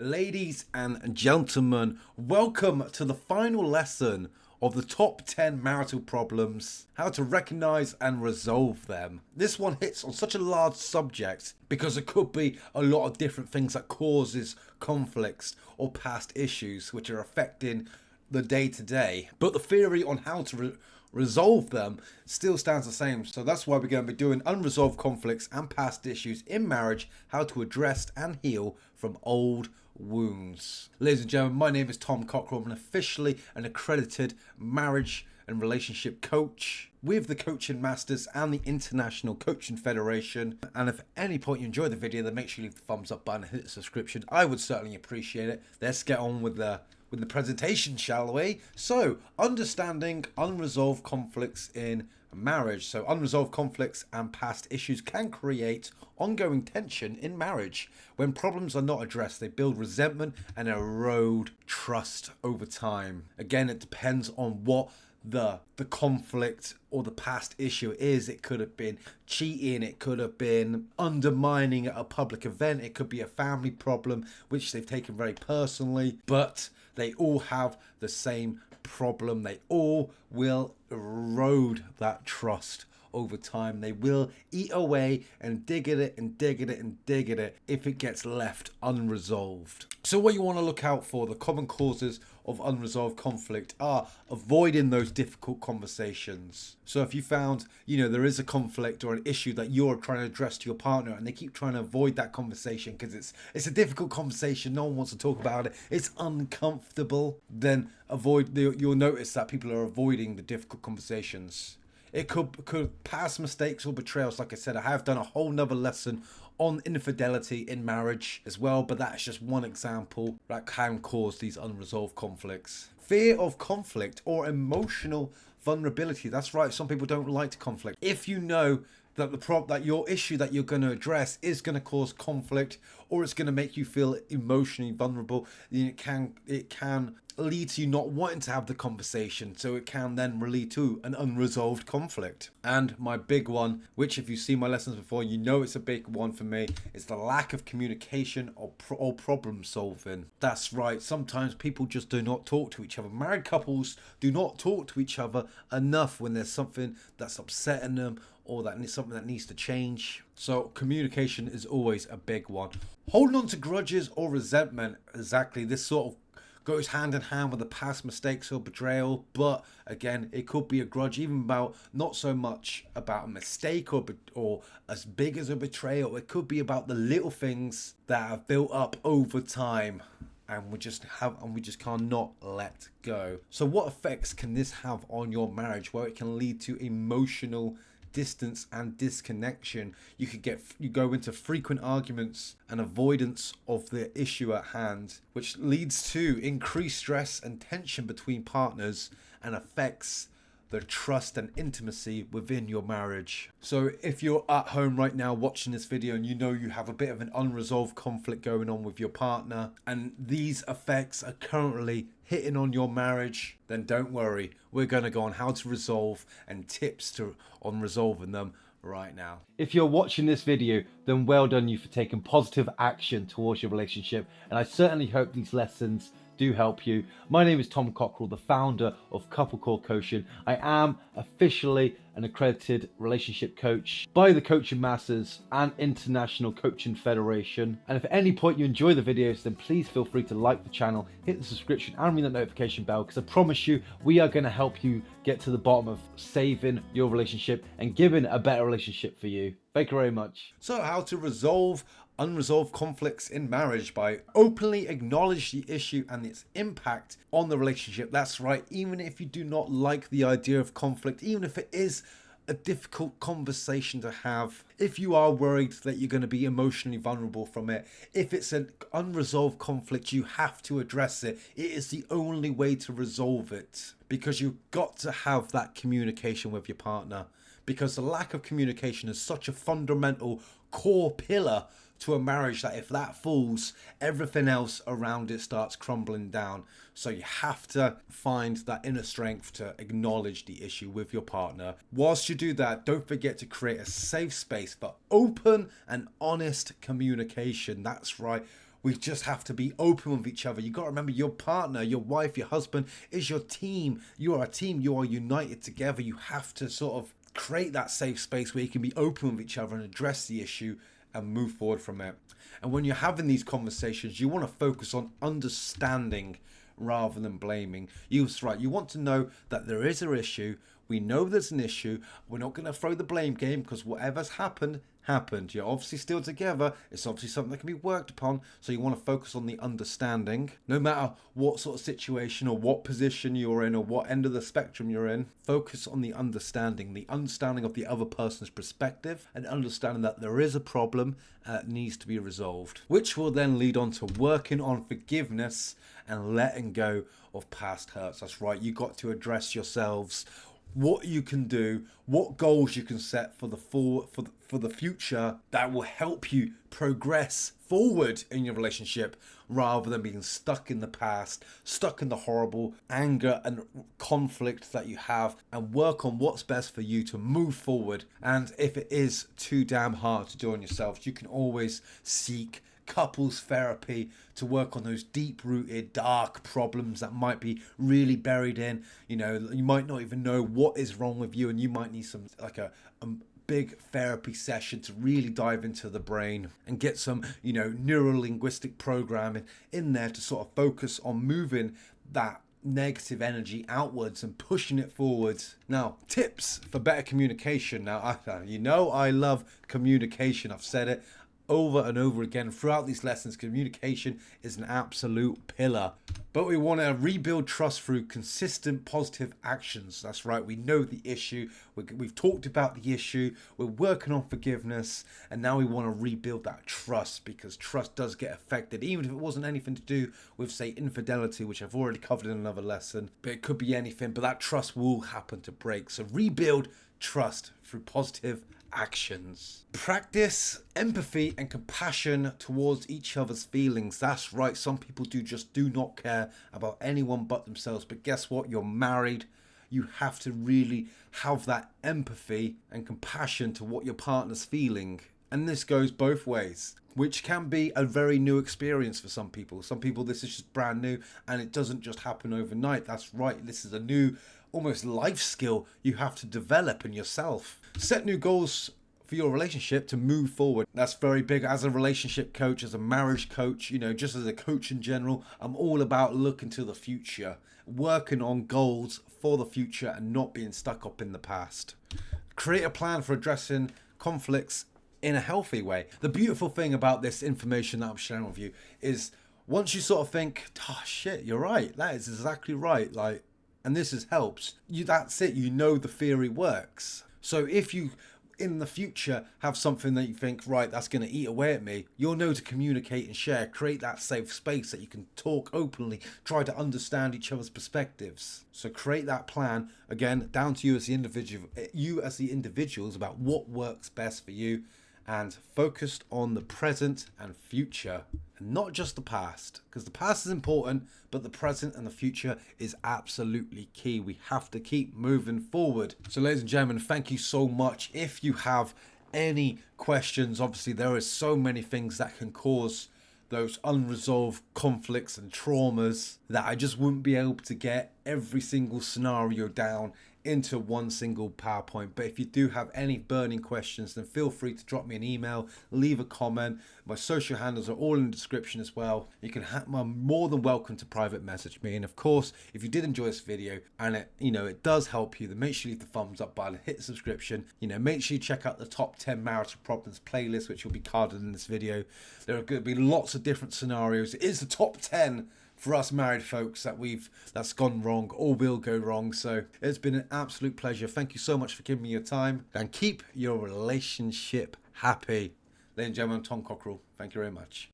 Ladies and gentlemen, welcome to the final lesson of the top 10 marital problems, how to recognize and resolve them. This one hits on such a large subject because it could be a lot of different things that causes conflicts or past issues which are affecting the day-to-day. But the theory on how to resolve them still stands the same. So that's why we're going to be doing unresolved conflicts and past issues in marriage, how to address and heal from old wounds. Ladies and gentlemen, my name is Tom Cockrell. I'm officially an accredited marriage and relationship coach with the Coaching Masters and the International Coaching Federation. And if at any point you enjoy the video, then make sure you leave the thumbs up button and hit the subscription. I would certainly appreciate it. Let's get on with the presentation, shall we? So, understanding unresolved conflicts in marriage. So, unresolved conflicts and past issues can create ongoing tension in marriage. When problems are not addressed, they build resentment and erode trust over time. Again, it depends on what the conflict or the past issue is. It could have been cheating, it could have been undermining at a public event, it could be a family problem which they've taken very personally, but they all have the same problem. They all will erode that trust over time. They will eat away and dig at it and dig at it and dig at it if it gets left unresolved. So what you want to look out for, the common causes of unresolved conflict, are avoiding those difficult conversations. So if you found, there is a conflict or an issue that you're trying to address to your partner and they keep trying to avoid that conversation because it's a difficult conversation, no one wants to talk about it, it's uncomfortable, then you'll notice that people are avoiding the difficult conversations. It could past mistakes or betrayals. Like I said, I have done a whole nother lesson on infidelity in marriage as well, but that's just one example that can cause these unresolved conflicts. Fear of conflict or emotional vulnerability. That's right, some people don't like to conflict. If you know that that your issue that you're going to address is going to cause conflict or it's going to make you feel emotionally vulnerable, then it can lead to you not wanting to have the conversation, so it can then lead to an unresolved conflict. And my big one, which if you've seen my lessons before, you know it's a big one for me, is the lack of communication or problem solving. That's right, sometimes people just do not talk to each other. Married couples do not talk to each other enough when there's something that's upsetting them or that is something that needs to change. So communication is always a big one. Holding on to grudges or resentment, exactly, this sort of goes hand in hand with the past mistakes or betrayal, but again, it could be a grudge, even about not so much about a mistake or as big as a betrayal. It could be about the little things that have built up over time and we just cannot let go. So what effects can this have on your marriage? Well, it can lead to emotional distance and disconnection. You go into frequent arguments and avoidance of the issue at hand, which leads to increased stress and tension between partners and affects the trust and intimacy within your marriage. So if you're at home right now watching this video and you have a bit of an unresolved conflict going on with your partner and these effects are currently hitting on your marriage, then don't worry. We're going to go on how to resolve and tips on resolving them right now. If you're watching this video, then well done you for taking positive action towards your relationship, and I certainly hope these lessons do help you. My name is Tom Cockrell, the founder of CoupleCore Coaching. I am officially an accredited relationship coach by the Coaching Masters and International Coaching Federation. And if at any point you enjoy the videos, then please feel free to like the channel, hit the subscription and ring that notification bell, because I promise you, we are going to help you get to the bottom of saving your relationship and giving a better relationship for you. Thank you very much. So how to resolve unresolved conflicts in marriage: by openly acknowledge the issue and its impact on the relationship. That's right, even if you do not like the idea of conflict, even if it is a difficult conversation to have, if you are worried that you're going to be emotionally vulnerable from it, if it's an unresolved conflict, you have to address it. It is the only way to resolve it, because you've got to have that communication with your partner, because the lack of communication is such a fundamental core pillar to a marriage that if that falls, everything else around it starts crumbling down. So you have to find that inner strength to acknowledge the issue with your partner. Whilst you do that, don't forget to create a safe space for open and honest communication. That's right. We just have to be open with each other. You got to remember, your partner, your wife, your husband is your team. You are a team. You are united together. You have to sort of create that safe space where you can be open with each other and address the issue and move forward from it. And when you're having these conversations, you want to focus on understanding rather than blaming. You're right. You want to know that there is an issue. We know there's an issue. We're not going to throw the blame game, because whatever's happened. You're obviously still together. It's obviously something that can be worked upon. So you want to focus on the understanding. No matter what sort of situation or what position you're in or what end of the spectrum you're in, focus on the understanding of the other person's perspective, and understanding that there is a problem that needs to be resolved, which will then lead on to working on forgiveness and letting go of past hurts. That's right. You got to address yourselves, what you can do, what goals you can set for the future that will help you progress forward in your relationship, rather than being stuck in the past, stuck in the horrible anger and conflict that you have, and work on what's best for you to move forward. And if it is too damn hard to do on yourselves, you can always seek couples therapy to work on those deep-rooted dark problems that might be really buried in. You might not even know what is wrong with you, and you might need some a big therapy session to really dive into the brain and get some neuro-linguistic programming in there to sort of focus on moving that negative energy outwards and pushing it forwards. Now, tips for better communication. Now, I love communication. I've said it over and over again throughout these lessons. Communication is an absolute pillar. But we want to rebuild trust through consistent positive actions. That's right. We know the issue. We've talked about the issue. We're working on forgiveness. And now we want to rebuild that trust, because trust does get affected, even if it wasn't anything to do with, say, infidelity, which I've already covered in another lesson. But it could be anything. But that trust will happen to break. So rebuild trust through positive actions. Practice empathy and compassion towards each other's feelings. That's right. Some people do not care about anyone but themselves. But guess what? You're married. You have to really have that empathy and compassion to what your partner's feeling. And this goes both ways, which can be a very new experience for some people. Some people, this is just brand new, and it doesn't just happen overnight. That's right. This is a new, almost life skill you have to develop in yourself. Set new goals for your relationship to move forward. That's very big. As a relationship coach, as a marriage coach, just as a coach in general, I'm all about looking to the future, working on goals for the future and not being stuck up in the past. Create a plan for addressing conflicts in a healthy way. The beautiful thing about this information that I'm sharing with you is, once you sort of think, oh shit, you're right, that is exactly right, and this helps you, that's it, the theory works. So if you in the future have something that you think, right, that's going to eat away at me, you'll know to communicate and share, create that safe space that you can talk openly, try to understand each other's perspectives. So create that plan, again, down to you as the individuals about what works best for you, and focused on the present and future, and not just the past, because the past is important, but the present and the future is absolutely key. We have to keep moving forward. So ladies and gentlemen, thank you so much. If you have any questions, obviously there is so many things that can cause those unresolved conflicts and traumas that I just wouldn't be able to get every single scenario down into one single PowerPoint. But if you do have any burning questions, then feel free to drop me an email, leave a comment. My social handles are all in the description as well. You can I'm more than welcome to private message me. And of course, if you did enjoy this video and it does help you, then make sure you leave the thumbs up button, hit the subscription. Make sure you check out the top 10 marital problems playlist, which will be carded in this video. There are going to be lots of different scenarios. It is the top 10 for us married folks that's gone wrong or will go wrong. So it's been an absolute pleasure. Thank you so much for giving me your time, and keep your relationship happy. Ladies and gentlemen, I'm Tom Cockrell. Thank you very much.